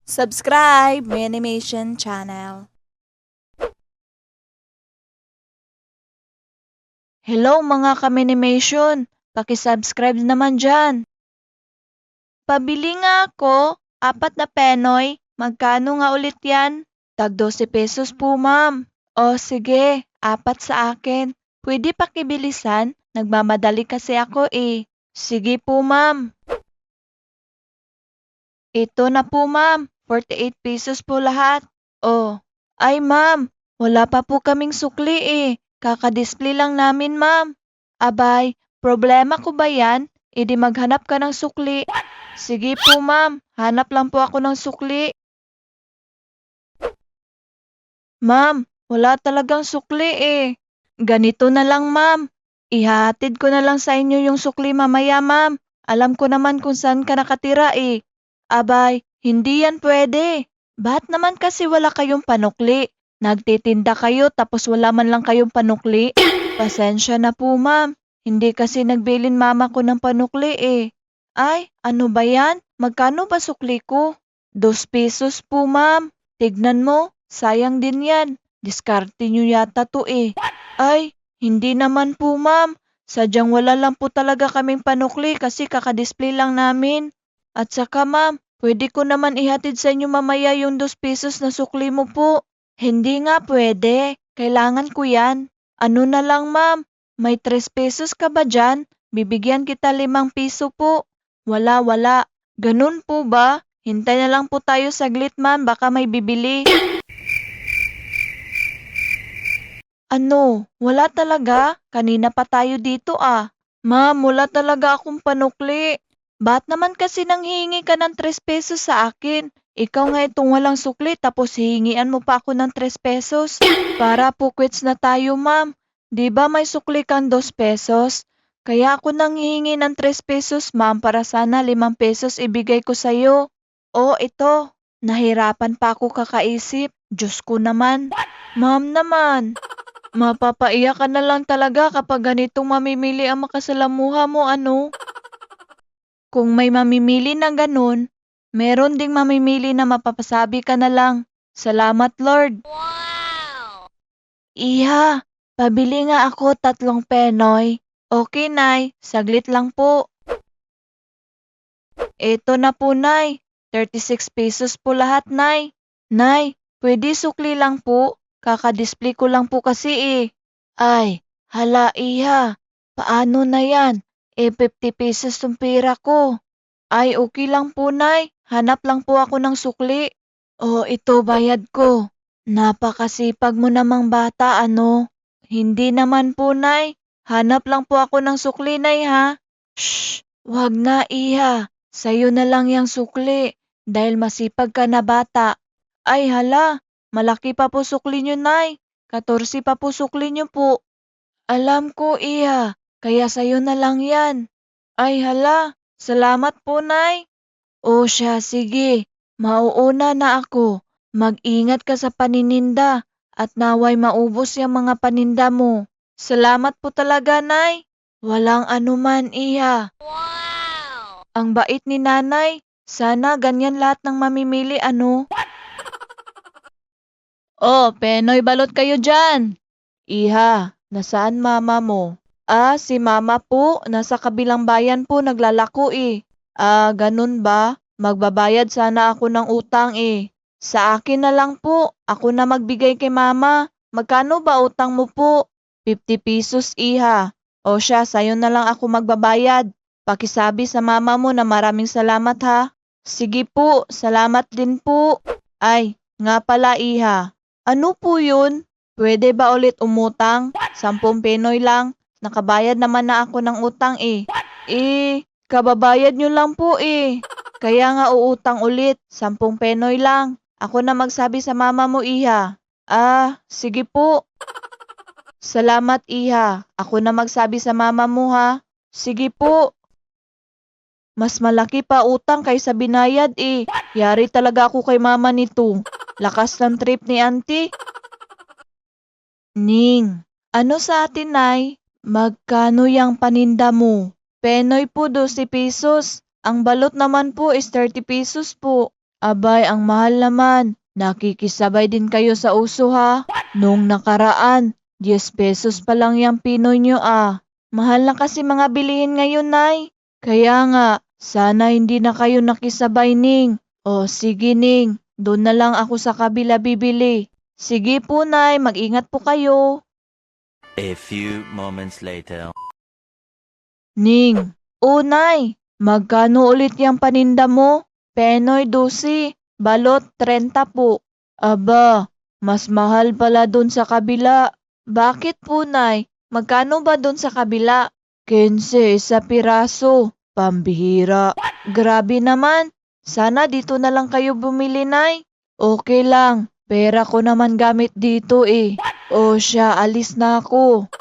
Subscribe my animation channel. Hello mga ka-animation, paki-subscribe naman dyan. Pabili nga ako, 4 na penoy, magkano nga ulit yan? Tag 12 pesos po ma'am. O sige, 4 sa akin. Pwede pakibilisan, nagmamadali kasi ako eh. Sige po ma'am. Ito na po ma'am, 48 pesos po lahat. Oh, ay ma'am, wala pa po kaming sukli eh. Kaka-display lang namin ma'am. Abay, problema ko ba yan? Idi maghanap ka ng sukli. Sige po ma'am, hanap lang po ako ng sukli. Ma'am, wala talagang sukli eh. Ganito na lang ma'am. Ihahatid ko na lang sa inyo yung sukli mamaya ma'am. Alam ko naman kung saan ka nakatira eh. Abay, hindi yan pwede. Ba't naman kasi wala kayong panukli? Nagtitinda kayo tapos wala man lang kayong panukli? Pasensya na po ma'am. Hindi kasi nagbilin mama ko ng panukli eh. Ay, ano ba yan? Magkano ba sukli ko? 2 pesos po ma'am. Tignan mo, sayang din yan. Diskarte nyo yata to eh. Ay, hindi naman po ma'am. Sadyang wala lang po talaga kaming panukli kasi kakadisplay lang namin. At saka ma'am, pwede ko naman ihatid sa inyo mamaya yung 2 pesos na sukli mo po. Hindi nga pwede. Kailangan ko yan. Ano na lang ma'am? May 3 pesos ka ba dyan? Bibigyan kita 5 piso po. Wala. Ganun po ba? Hintay na lang po tayo saglit ma'am, baka may bibili. Ano? Wala talaga? Kanina pa tayo dito ah. Ma'am, wala talaga akong panukli. Ba't naman kasi nanghihingi ka ng 3 pesos sa akin? Ikaw nga itong walang sukli tapos hihingian mo pa ako ng 3 pesos. Para po quits na tayo ma'am. Di ba may sukli kang 2 pesos? Kaya ako nanghihingi ng 3 pesos ma'am para sana 5 pesos ibigay ko sa'yo. Oh, ito. Nahirapan pa ako kakaisip. Diyos ko naman. Ma'am naman. Mapapaiyak ka na lang talaga kapag ganitong mamimili ang makasalamuha mo ano? Kung may mamimili na ganun, meron ding mamimili na mapapasabi ka na lang, "Salamat Lord." Iha, pabili nga ako 3 penoy. Okay, Nay. Saglit lang po. Eto na po, Nay. 36 pesos po lahat, Nay. Nay, pwede sukli lang po. Kaka-display ko lang po kasi eh. Ay, hala iha. Paano na yan? 50 pesos yung pera ko. Ay, okay lang po, Nay. Hanap lang po ako ng sukli. Oh, ito bayad ko. Napakasipag mo namang bata, ano? Hindi naman po, Nay. Hanap lang po ako ng sukli, Nay, ha? Shh! Wag na, iha. Sa'yo na lang yung sukli. Dahil masipag ka na bata. Ay, hala. Malaki pa po sukli nyo, Nay. 14 pa po sukli nyo po. Alam ko, iha. Kaya sa'yo na lang yan. Ay, hala. Salamat po, Nay. O siya, sige. Mauuna na ako. Mag-ingat ka sa paninda at naway maubos yung mga paninda mo. Salamat po talaga, Nay. Walang anuman, iha. Ang bait ni Nanay. Sana ganyan lahat ng mamimili, ano? Oh, Penoy, balot kayo dyan. Iha, nasaan mama mo? Ah, si mama po, nasa kabilang bayan po naglalako eh. Ah, ganun ba? Magbabayad sana ako ng utang eh. Sa akin na lang po, ako na magbigay kay mama. Magkano ba utang mo po? 50 pesos iha. O siya, sayo na lang ako magbabayad. Pakisabi sa mama mo na maraming salamat ha. Sige po, salamat din po. Ay, nga pala iha. Ano po yun? Pwede ba ulit umutang? 10 penoy lang. Nakabayad naman na ako ng utang eh. Kababayad nyo lang po eh. Kaya nga uutang ulit, 10 penoy lang. Ako na magsabi sa mama mo, iha. Ah, sige po. Salamat, iha. Ako na magsabi sa mama mo, ha. Sige po. Mas malaki pa utang kaysa binayad eh. Yari talaga ako kay mama nito. Lakas ng trip ni auntie. Ning, ano sa atin, Nay? Magkano yang paninda mo? Penoy po 12 pesos. Ang balot naman po is 30 pesos po. Abay, ang mahal naman. Nakikisabay din kayo sa uso ha. Nung nakaraan, 10 pesos pa lang yung Pinoy nyo ah. Mahal na kasi mga bilihin ngayon, Nay. Kaya nga, sana hindi na kayo nakisabay, Ning. O sige, Ning. Doon na lang ako sa kabila bibili. Sige po, Nay. Mag-ingat po kayo. A few moments later. Ning. O, Nay. Magkano ulit yung paninda mo? Penoy 12. Balot 30 po. Aba, mas mahal pala dun sa kabila. Bakit po, Nay? Magkano ba dun sa kabila? 15 sa piraso. Pambihira. Grabe naman. Sana dito na lang kayo bumili, Nay. Okay lang. Pera ko naman gamit dito eh. O siya, alis na ako.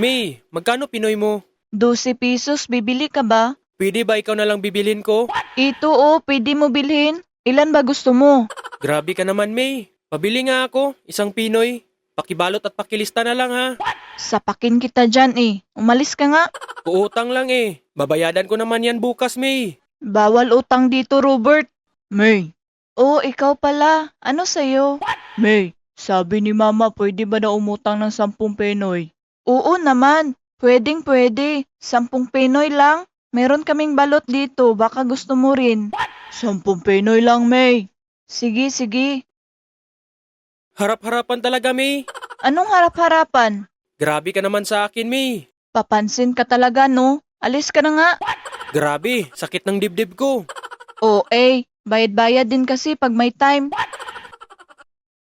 May, magkano Pinoy mo? 12 pesos, bibili ka ba? Pwede ba ikaw na lang bibilhin ko? Ito pwede mo bilhin. Ilan ba gusto mo? Grabe ka naman, May. Pabili nga ako, isang Pinoy. Pakibalot at pakilista na lang ha. Sapakin kita dyan eh. Umalis ka nga. Uutang lang eh. Babayadan ko naman yan bukas, May. Bawal utang dito, Robert. May. Oh, ikaw pala. Ano sa'yo? May, sabi ni Mama pwede ba na umutang ng 10 Pinoy? Oo naman. Pwedeng pwede. 10 Pinoy lang. Meron kaming balot dito. Baka gusto mo rin. 10 Pinoy lang, May. Sige, sige. Harap-harapan talaga, May. Anong harap-harapan? Grabe ka naman sa akin, May. Papansin ka talaga, no? Alis ka na nga. Grabe, sakit ng dibdib ko. Bayad-bayad din kasi pag may time.